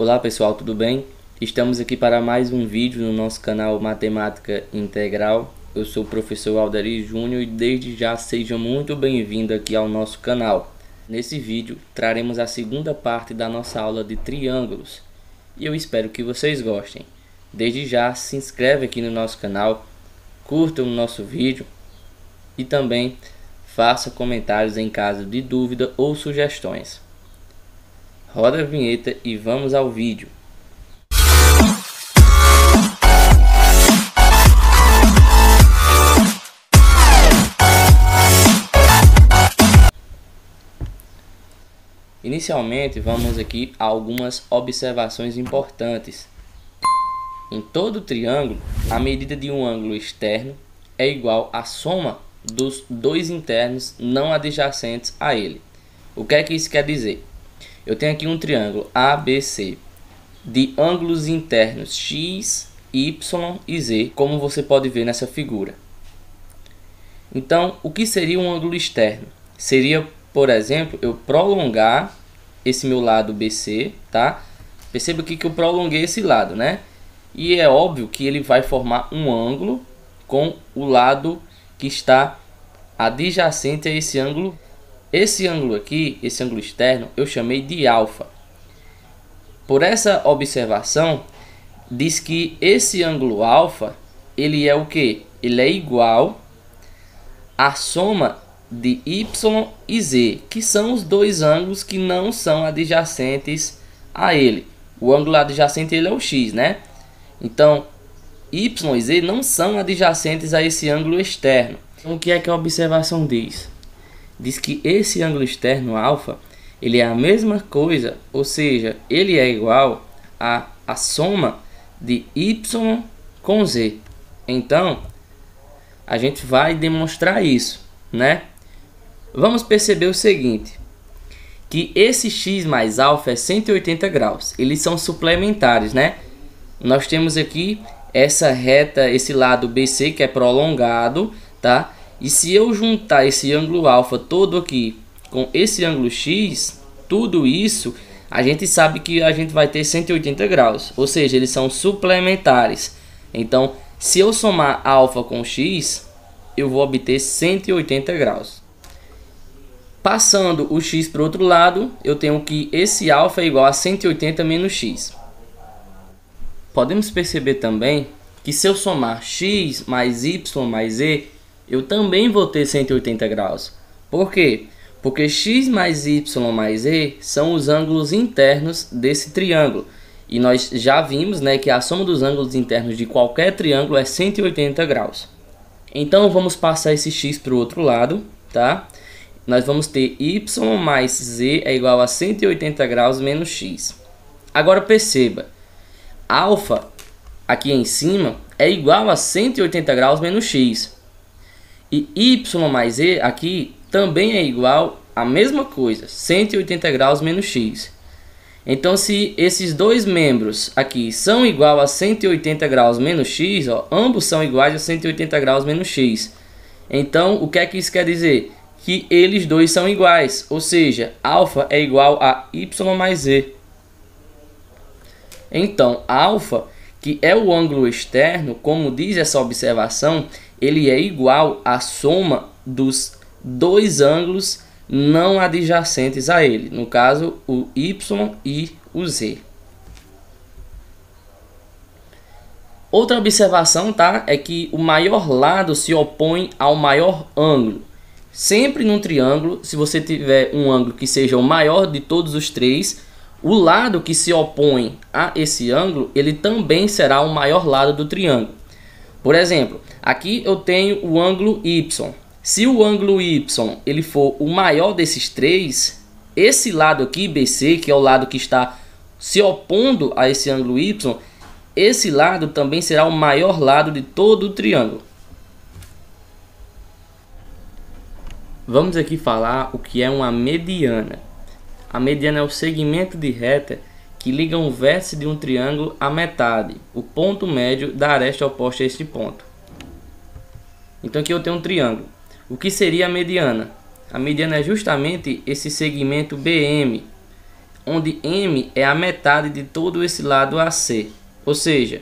Olá pessoal, tudo bem? Estamos aqui para mais um vídeo no nosso canal Matemática Integral. Eu sou o professor Alderi Júnior e desde já seja muito bem-vindo aqui ao nosso canal. Nesse vídeo traremos a segunda parte da nossa aula de triângulos e eu espero que vocês gostem. Desde já se inscreve aqui no nosso canal, curta o nosso vídeo e também faça comentários em caso de dúvida ou sugestões. Roda a vinheta e vamos ao vídeo. Inicialmente, vamos aqui a algumas observações importantes. Em todo triângulo, a medida de um ângulo externo é igual à soma dos dois internos não adjacentes a ele. O que é que isso quer dizer? Eu tenho aqui um triângulo ABC de ângulos internos x, y e z, como você pode ver nessa figura. Então, o que seria um ângulo externo? Seria, por exemplo, eu prolongar esse meu lado BC, tá? Perceba aqui que eu prolonguei esse lado, né? E é óbvio que ele vai formar um ângulo com o lado que está adjacente a esse ângulo. Esse ângulo aqui, esse ângulo externo, eu chamei de alfa. Por essa observação, diz que esse ângulo alfa, ele é o quê? Ele é igual à soma de y e z, que são os dois ângulos que não são adjacentes a ele. O ângulo adjacente ele é o x, né? Então, y e z não são adjacentes a esse ângulo externo. Então, o que é que a observação diz? Diz que esse ângulo externo alfa, ele é a mesma coisa, ou seja, ele é igual à soma de y com z. Então, a gente vai demonstrar isso, né? Vamos perceber o seguinte, que esse x mais alfa é 180 graus, eles são suplementares, né? Nós temos aqui essa reta, esse lado BC que é prolongado, tá? E se eu juntar esse ângulo alfa todo aqui com esse ângulo x, tudo isso, a gente sabe que a gente vai ter 180 graus. Ou seja, eles são suplementares. Então, se eu somar alfa com x, eu vou obter 180 graus. Passando o x para o outro lado, eu tenho que esse alfa é igual a 180 menos x. Podemos perceber também que se eu somar x mais y mais z, eu também vou ter 180 graus. Por quê? Porque x mais y mais z são os ângulos internos desse triângulo. E nós já vimos, né, que a soma dos ângulos internos de qualquer triângulo é 180 graus. Então vamos passar esse x para o outro lado, tá? Nós vamos ter y mais z é igual a 180 graus menos x. Agora perceba, alfa aqui em cima é igual a 180 graus menos x. E y mais z aqui também é igual a mesma coisa, 180 graus menos x. Então, se esses dois membros aqui são igual a 180 graus menos x, ó, ambos são iguais a 180 graus menos x. Então, o que é que isso quer dizer? Que eles dois são iguais, ou seja, alfa é igual a y mais z. Então, alfa, que é o ângulo externo, como diz essa observação, ele é igual à soma dos dois ângulos não adjacentes a ele, no caso o y e o z. Outra observação, tá, é que o maior lado se opõe ao maior ângulo. Sempre num triângulo, se você tiver um ângulo que seja o maior de todos os três, o lado que se opõe a esse ângulo, ele também será o maior lado do triângulo. Por exemplo, aqui eu tenho o ângulo y. Se o ângulo y ele for o maior desses três, esse lado aqui, BC, que é o lado que está se opondo a esse ângulo y, esse lado também será o maior lado de todo o triângulo. Vamos aqui falar o que é uma mediana. A mediana é o segmento de reta que liga um vértice de um triângulo à metade, o ponto médio da aresta oposta a este ponto. Então aqui eu tenho um triângulo. O que seria a mediana? A mediana é justamente esse segmento BM, onde M é a metade de todo esse lado AC. Ou seja,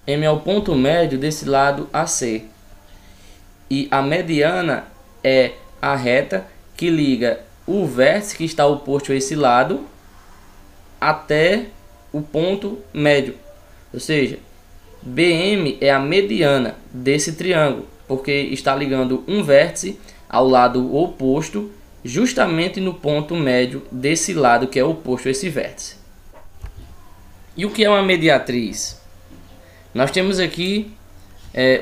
M é o ponto médio desse lado AC. E a mediana é a reta que liga o vértice que está oposto a esse lado até o ponto médio. Ou seja, BM é a mediana desse triângulo, porque está ligando um vértice ao lado oposto, justamente no ponto médio desse lado que é oposto a esse vértice. E o que é uma mediatriz? Nós temos aqui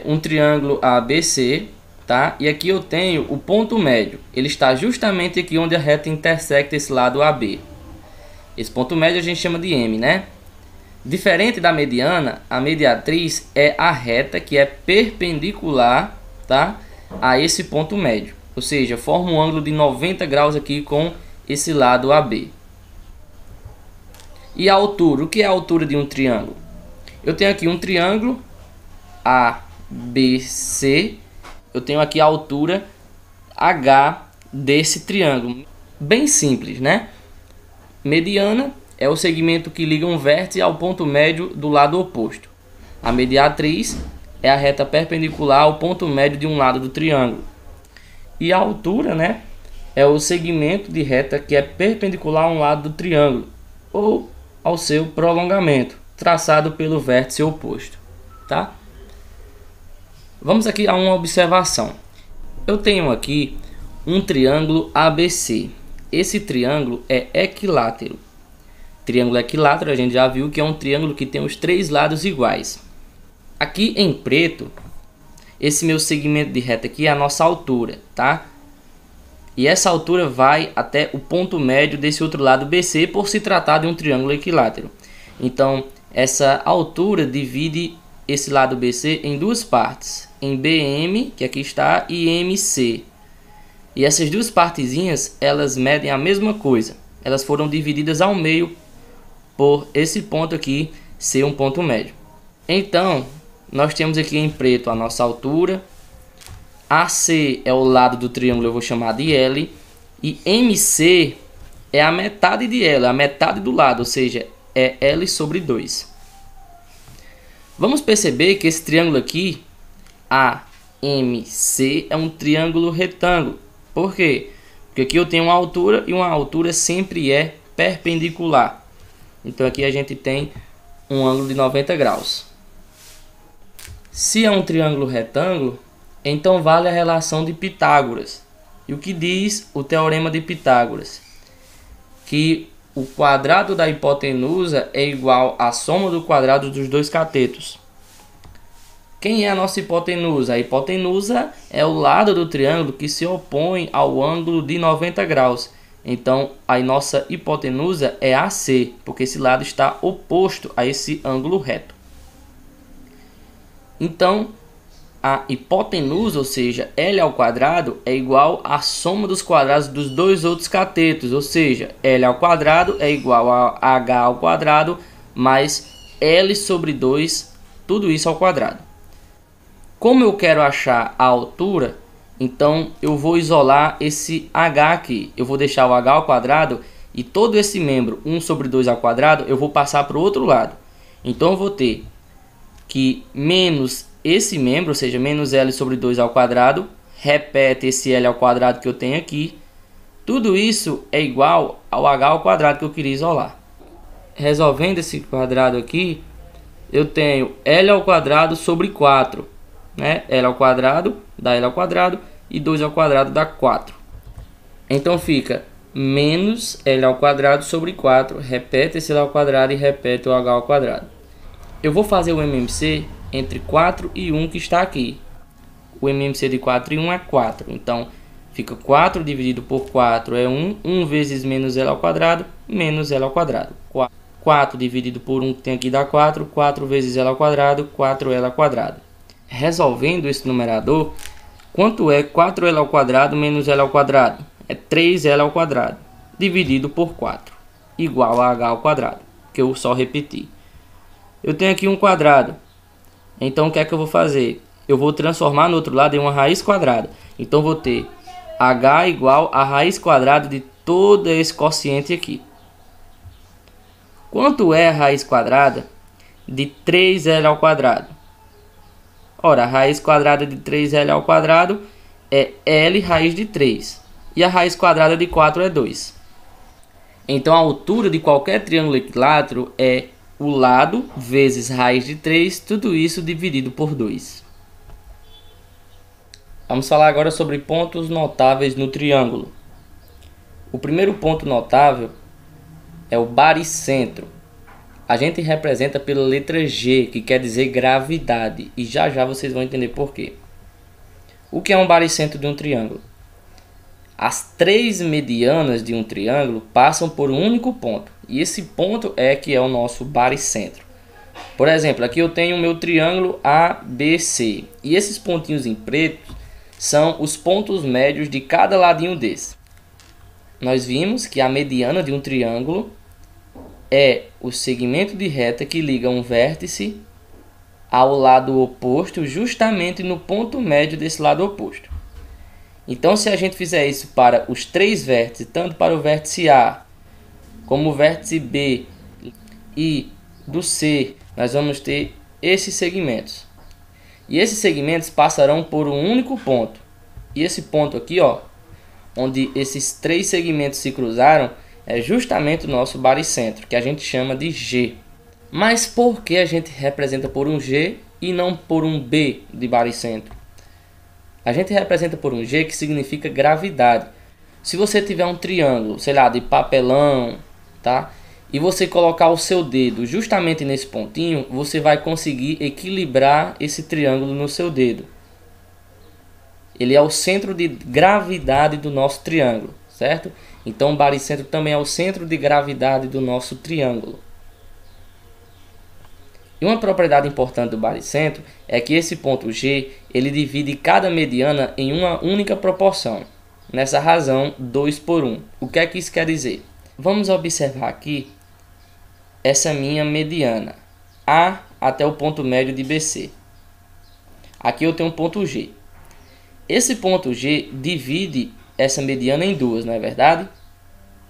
um triângulo ABC, tá? E aqui eu tenho o ponto médio. Ele está justamente aqui onde a reta intersecta esse lado AB. Esse ponto médio a gente chama de M, né? Diferente da mediana, a mediatriz é a reta que é perpendicular, tá, a esse ponto médio. Ou seja, forma um ângulo de 90 graus aqui com esse lado AB. E a altura? O que é a altura de um triângulo? Eu tenho aqui um triângulo ABC. Eu tenho aqui a altura H desse triângulo. Bem simples, né? Mediana é o segmento que liga um vértice ao ponto médio do lado oposto. A mediatriz é a reta perpendicular ao ponto médio de um lado do triângulo. E a altura, né, é o segmento de reta que é perpendicular a um lado do triângulo, ou ao seu prolongamento, traçado pelo vértice oposto. Tá? Vamos aqui a uma observação. Eu tenho aqui um triângulo ABC. Esse triângulo é equilátero. Triângulo equilátero a gente já viu que é um triângulo que tem os três lados iguais. Aqui em preto, esse meu segmento de reta aqui é a nossa altura, tá? E essa altura vai até o ponto médio desse outro lado BC por se tratar de um triângulo equilátero. Então, essa altura divide esse lado BC em duas partes, em BM, que aqui está, e MC. E essas duas partezinhas, elas medem a mesma coisa. Elas foram divididas ao meio por esse ponto aqui ser um ponto médio. Então, nós temos aqui em preto a nossa altura. AC é o lado do triângulo, eu vou chamar de L. E MC é a metade de L, a metade do lado, ou seja, é L sobre 2. Vamos perceber que esse triângulo aqui, AMC, é um triângulo retângulo. Por quê? Porque aqui eu tenho uma altura e uma altura sempre é perpendicular. Então aqui a gente tem um ângulo de 90 graus. Se é um triângulo retângulo, então vale a relação de Pitágoras. E o que diz o teorema de Pitágoras? Que o quadrado da hipotenusa é igual à soma do quadrado dos dois catetos. Quem é a nossa hipotenusa? A hipotenusa é o lado do triângulo que se opõe ao ângulo de 90 graus. Então, a nossa hipotenusa é AC, porque esse lado está oposto a esse ângulo reto. Então, a hipotenusa, ou seja, L ao quadrado, é igual à soma dos quadrados dos dois outros catetos, ou seja, L ao quadrado é igual a H ao quadrado mais L sobre 2, tudo isso ao quadrado. Como eu quero achar a altura, então eu vou isolar esse H aqui. Eu vou deixar o H ao quadrado e todo esse membro 1 sobre 2 ao quadrado eu vou passar para o outro lado. Então eu vou ter que menos esse membro, ou seja, menos L sobre 2 ao quadrado, repete esse L ao quadrado que eu tenho aqui. Tudo isso é igual ao H ao quadrado que eu queria isolar. Resolvendo esse quadrado aqui, eu tenho L ao quadrado sobre 4. Né? L ao quadrado dá L ao quadrado e 2 ao quadrado dá 4. Então fica menos L ao quadrado sobre 4. Repete esse L ao quadrado e repete o H ao quadrado. Eu vou fazer o MMC entre 4 e 1 que está aqui. O MMC de 4 e 1 é 4. Então fica 4 dividido por 4 é 1. 1 vezes menos L ao quadrado menos L ao quadrado. 4 dividido por 1 que tem aqui dá 4. 4 vezes L ao quadrado, 4L ao quadrado. Resolvendo esse numerador, quanto é 4L ao quadrado menos L ao quadrado? É 3L ao quadrado, dividido por 4, igual a H ao quadrado, que eu só repeti. Eu tenho aqui um quadrado, então o que é que eu vou fazer? Eu vou transformar no outro lado em uma raiz quadrada. Então vou ter H igual a raiz quadrada de todo esse quociente aqui. Quanto é a raiz quadrada de 3L ao quadrado? Ora, a raiz quadrada de 3L ao quadrado é L raiz de 3. E a raiz quadrada de 4 é 2. Então, a altura de qualquer triângulo equilátero é o lado vezes raiz de 3, tudo isso dividido por 2. Vamos falar agora sobre pontos notáveis no triângulo. O primeiro ponto notável é o baricentro. A gente representa pela letra G, que quer dizer gravidade, e já já vocês vão entender por quê. O que é um baricentro de um triângulo? As três medianas de um triângulo passam por um único ponto, e esse ponto é que é o nosso baricentro. Por exemplo, aqui eu tenho o meu triângulo ABC, e esses pontinhos em preto são os pontos médios de cada ladinho desse. Nós vimos que a mediana de um triângulo é o segmento de reta que liga um vértice ao lado oposto, justamente no ponto médio desse lado oposto. Então, se a gente fizer isso para os três vértices, tanto para o vértice A como o vértice B e do C, nós vamos ter esses segmentos. E esses segmentos passarão por um único ponto. E esse ponto aqui, ó, onde esses três segmentos se cruzaram, é justamente o nosso baricentro, que a gente chama de G. Mas por que a gente representa por um G e não por um B de baricentro? A gente representa por um G, que significa gravidade. Se você tiver um triângulo, sei lá, de papelão, tá? E você colocar o seu dedo justamente nesse pontinho, você vai conseguir equilibrar esse triângulo no seu dedo. Ele é o centro de gravidade do nosso triângulo, certo? Então o baricentro também é o centro de gravidade do nosso triângulo. E uma propriedade importante do baricentro é que esse ponto G, ele divide cada mediana em uma única proporção. Nessa razão, 2 por 1. O que é que isso quer dizer? Vamos observar aqui essa minha mediana, A até o ponto médio de BC. Aqui eu tenho um ponto G. Esse ponto G divide essa mediana em duas, não é verdade?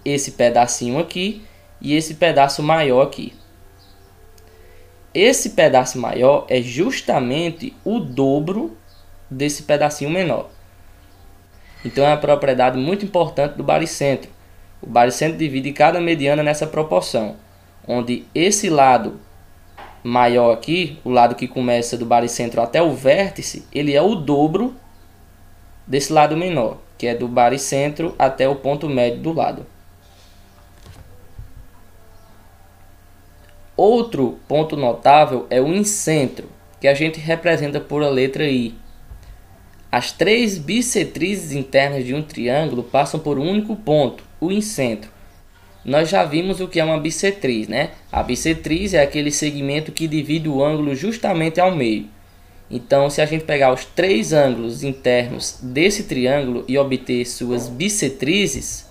Esse pedacinho aqui e esse pedaço maior aqui. Esse pedaço maior é justamente o dobro desse pedacinho menor. Então é uma propriedade muito importante do baricentro. O baricentro divide cada mediana nessa proporção, onde esse lado maior aqui, o lado que começa do baricentro até o vértice, ele é o dobro desse lado menor, que é do baricentro até o ponto médio do lado. Outro ponto notável é o incentro, que a gente representa por a letra I. As três bissetrizes internas de um triângulo passam por um único ponto, o incentro. Nós já vimos o que é uma bissetriz, né? A bissetriz é aquele segmento que divide o ângulo justamente ao meio. Então, se a gente pegar os três ângulos internos desse triângulo e obter suas bissetrizes,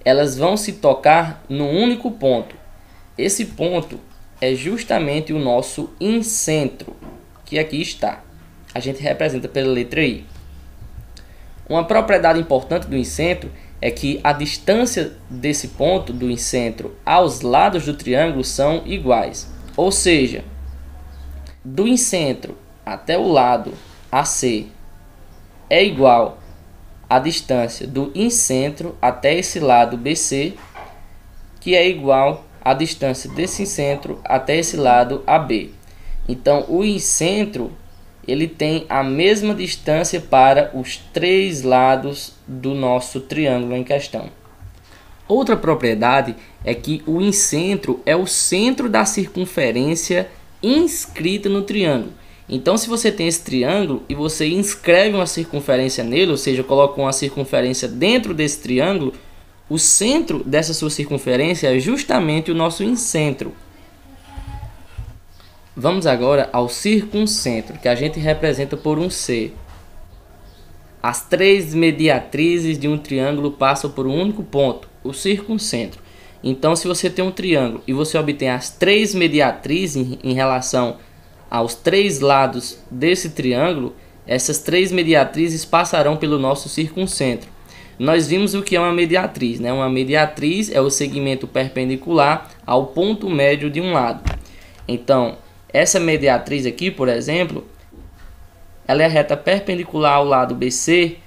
elas vão se tocar num único ponto. Esse ponto é justamente o nosso incentro, que aqui está. A gente representa pela letra I. Uma propriedade importante do incentro é que a distância desse ponto do incentro aos lados do triângulo são iguais. Ou seja, do incentro até o lado AC é igual à distância do incentro até esse lado BC, que é igual à distância desse incentro até esse lado AB. Então, o incentro ele tem a mesma distância para os três lados do nosso triângulo em questão. Outra propriedade é que o incentro é o centro da circunferência inscrita no triângulo. Então, se você tem esse triângulo e você inscreve uma circunferência nele, ou seja, coloca uma circunferência dentro desse triângulo, o centro dessa sua circunferência é justamente o nosso incentro. Vamos agora ao circuncentro, que a gente representa por um C. As três mediatrizes de um triângulo passam por um único ponto, o circuncentro. Então, se você tem um triângulo e você obtém as três mediatrizes em relação aos três lados desse triângulo, essas três mediatrizes passarão pelo nosso circuncentro. nós vimos o que é uma mediatriz, né? Uma mediatriz é o segmento perpendicular ao ponto médio de um lado. Então, essa mediatriz aqui, por exemplo, ela é a reta perpendicular ao lado BC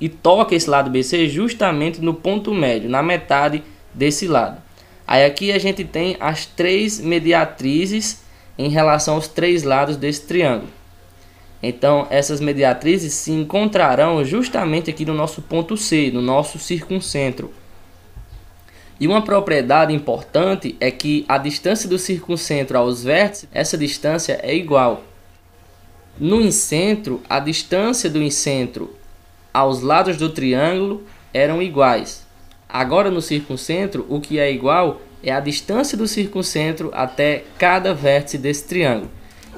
e toca esse lado BC justamente no ponto médio, na metade desse lado. Aí aqui a gente tem as três mediatrizes em relação aos três lados desse triângulo. Então, essas mediatrizes se encontrarão justamente aqui no nosso ponto C, no nosso circuncentro. E uma propriedade importante é que a distância do circuncentro aos vértices, essa distância é igual. No incentro, a distância do incentro aos lados do triângulo eram iguais. Agora no circuncentro, o que é igual é a distância do circuncentro até cada vértice desse triângulo.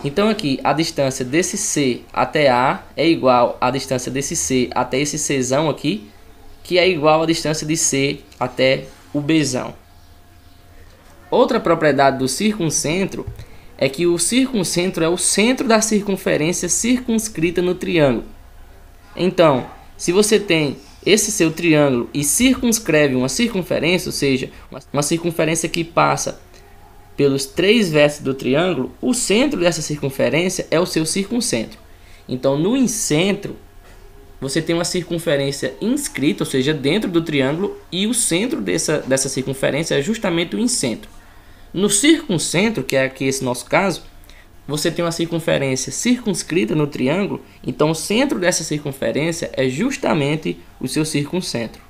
Então aqui a distância desse C até A é igual à distância desse C até esse Czão aqui, que é igual à distância de C até o Bzão. Outra propriedade do circuncentro é que o circuncentro é o centro da circunferência circunscrita no triângulo. Então, se você tem esse seu triângulo e circunscreve uma circunferência, ou seja, uma circunferência que passa pelos três vértices do triângulo, o centro dessa circunferência é o seu circuncentro. Então, no incentro, você tem uma circunferência inscrita, ou seja, dentro do triângulo, e o centro dessa circunferência é justamente o incentro. No circuncentro, que é aqui esse nosso caso, você tem uma circunferência circunscrita no triângulo, então o centro dessa circunferência é justamente o seu circuncentro.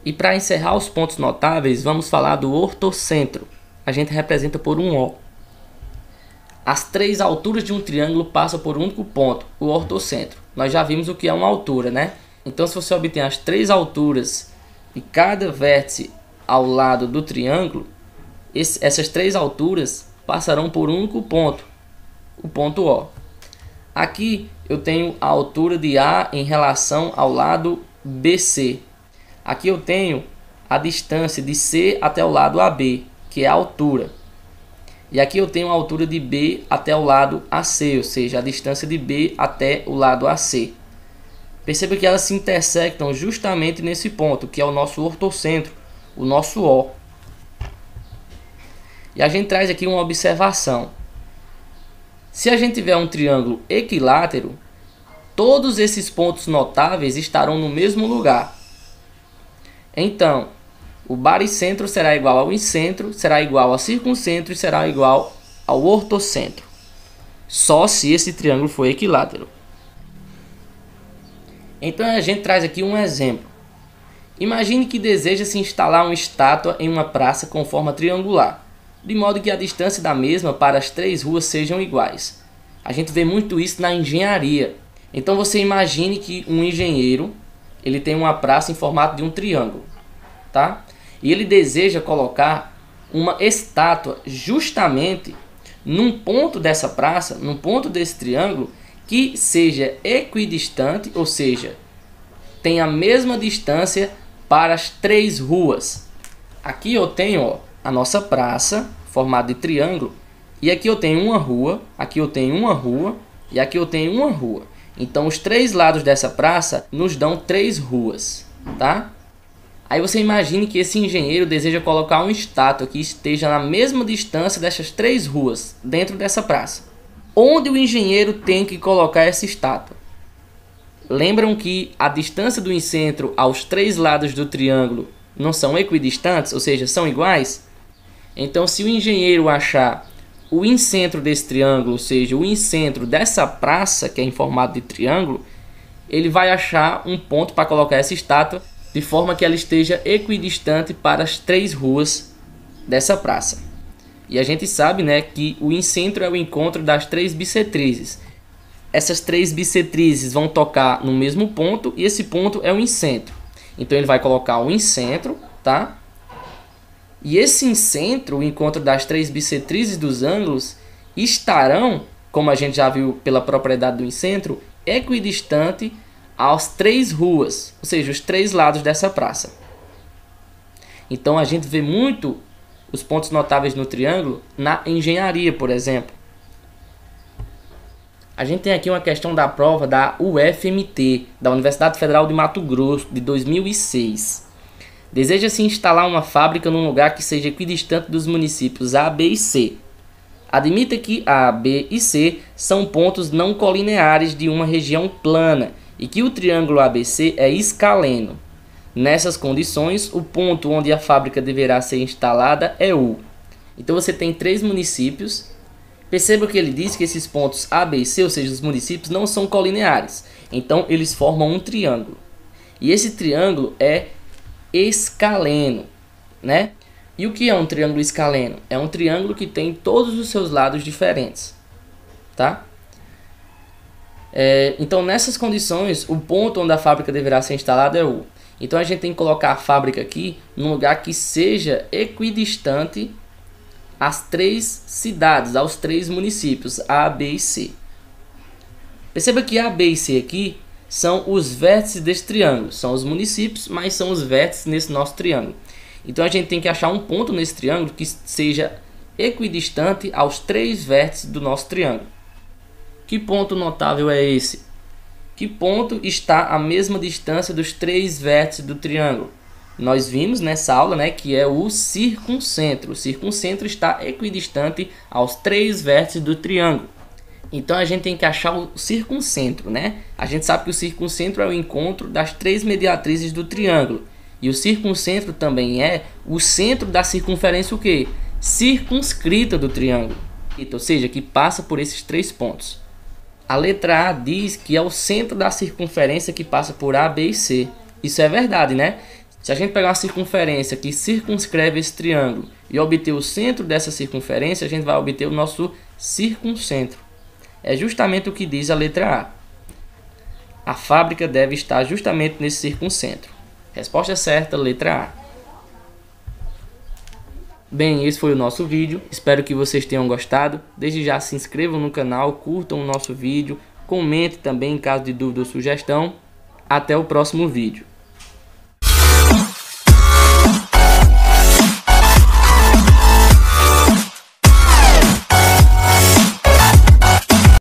E para encerrar os pontos notáveis, vamos falar do ortocentro. A gente representa por um O. As três alturas de um triângulo passam por um único ponto, o ortocentro. Nós já vimos o que é uma altura, né? Então, se você obtém as três alturas e cada vértice ao lado do triângulo, essas três alturas passarão por um único ponto, o ponto O. Aqui eu tenho a altura de A em relação ao lado BC. Aqui eu tenho a distância de C até o lado AB, que é a altura. E aqui eu tenho a altura de B até o lado AC, ou seja, a distância de B até o lado AC. Perceba que elas se intersectam justamente nesse ponto, que é o nosso ortocentro, o nosso O. E a gente traz aqui uma observação. Se a gente tiver um triângulo equilátero, todos esses pontos notáveis estarão no mesmo lugar. Então, o baricentro será igual ao incentro, será igual ao circuncentro e será igual ao ortocentro. Só se esse triângulo for equilátero. Então a gente traz aqui um exemplo. Imagine que deseja se instalar uma estátua em uma praça com forma triangular, de modo que a distância da mesma para as três ruas sejam iguais. A gente vê muito isso na engenharia. Então você imagine que um engenheiro ele tem uma praça em formato de um triângulo, tá? E ele deseja colocar uma estátua justamente num ponto dessa praça, num ponto desse triângulo, que seja equidistante, ou seja, tem a mesma distância para as três ruas. Aqui eu tenho, ó, a nossa praça, formada de triângulo, e aqui eu tenho uma rua, aqui eu tenho uma rua, e aqui eu tenho uma rua. Então os três lados dessa praça nos dão três ruas, tá? Aí você imagine que esse engenheiro deseja colocar uma estátua que esteja na mesma distância dessas três ruas, dentro dessa praça. Onde o engenheiro tem que colocar essa estátua? Lembram que a distância do incentro aos três lados do triângulo não são equidistantes, ou seja, são iguais? Então, se o engenheiro achar o incentro desse triângulo, ou seja, o incentro dessa praça, que é em formato de triângulo, ele vai achar um ponto para colocar essa estátua, de forma que ela esteja equidistante para as três ruas dessa praça. E a gente sabe, né, que o incentro é o encontro das três bissetrizes. Essas três bissetrizes vão tocar no mesmo ponto e esse ponto é o incentro. Então ele vai colocar o incentro, tá? E esse incentro, o encontro das três bissetrizes dos ângulos, estarão, como a gente já viu pela propriedade do incentro, equidistante às três ruas, ou seja, os três lados dessa praça. Então a gente vê muito os pontos notáveis no triângulo na engenharia, por exemplo. A gente tem aqui uma questão da prova da UFMT, da Universidade Federal de Mato Grosso, de 2006. Deseja-se instalar uma fábrica num lugar que seja equidistante dos municípios A, B e C. Admita que A, B e C são pontos não colineares de uma região plana e que o triângulo ABC é escaleno. Nessas condições, o ponto onde a fábrica deverá ser instalada é U. Então você tem 3 municípios. Perceba que ele diz que esses pontos A, B e C, ou seja, os municípios, não são colineares. Então eles formam um triângulo. E esse triângulo é escaleno, né? E o que é um triângulo escaleno? É um triângulo que tem todos os seus lados diferentes, tá? Então nessas condições, o ponto onde a fábrica deverá ser instalada é U. Então a gente tem que colocar a fábrica aqui num lugar que seja equidistante às 3 cidades, aos 3 municípios, A, B e C. Perceba que A, B e C aqui são os vértices desse triângulo. São os municípios, mas são os vértices nesse nosso triângulo. Então a gente tem que achar um ponto nesse triângulo que seja equidistante aos 3 vértices do nosso triângulo. Que ponto notável é esse? Que ponto está à mesma distância dos 3 vértices do triângulo? Nós vimos nessa aula, né, que é o circuncentro. O circuncentro está equidistante aos 3 vértices do triângulo. Então a gente tem que achar o circuncentro, né? A gente sabe que o circuncentro é o encontro das 3 mediatrizes do triângulo. E o circuncentro também é o centro da circunferência o quê? Circunscrita do triângulo. Ou seja, que passa por esses 3 pontos. A letra A diz que é o centro da circunferência que passa por A, B e C. Isso é verdade, né? Se a gente pegar uma circunferência que circunscreve esse triângulo e obter o centro dessa circunferência, a gente vai obter o nosso circuncentro. É justamente o que diz a letra A. A fábrica deve estar justamente nesse circuncentro. Resposta certa, letra A. Bem, esse foi o nosso vídeo. Espero que vocês tenham gostado. Desde já se inscrevam no canal, curtam o nosso vídeo, comente também em caso de dúvida ou sugestão. Até o próximo vídeo.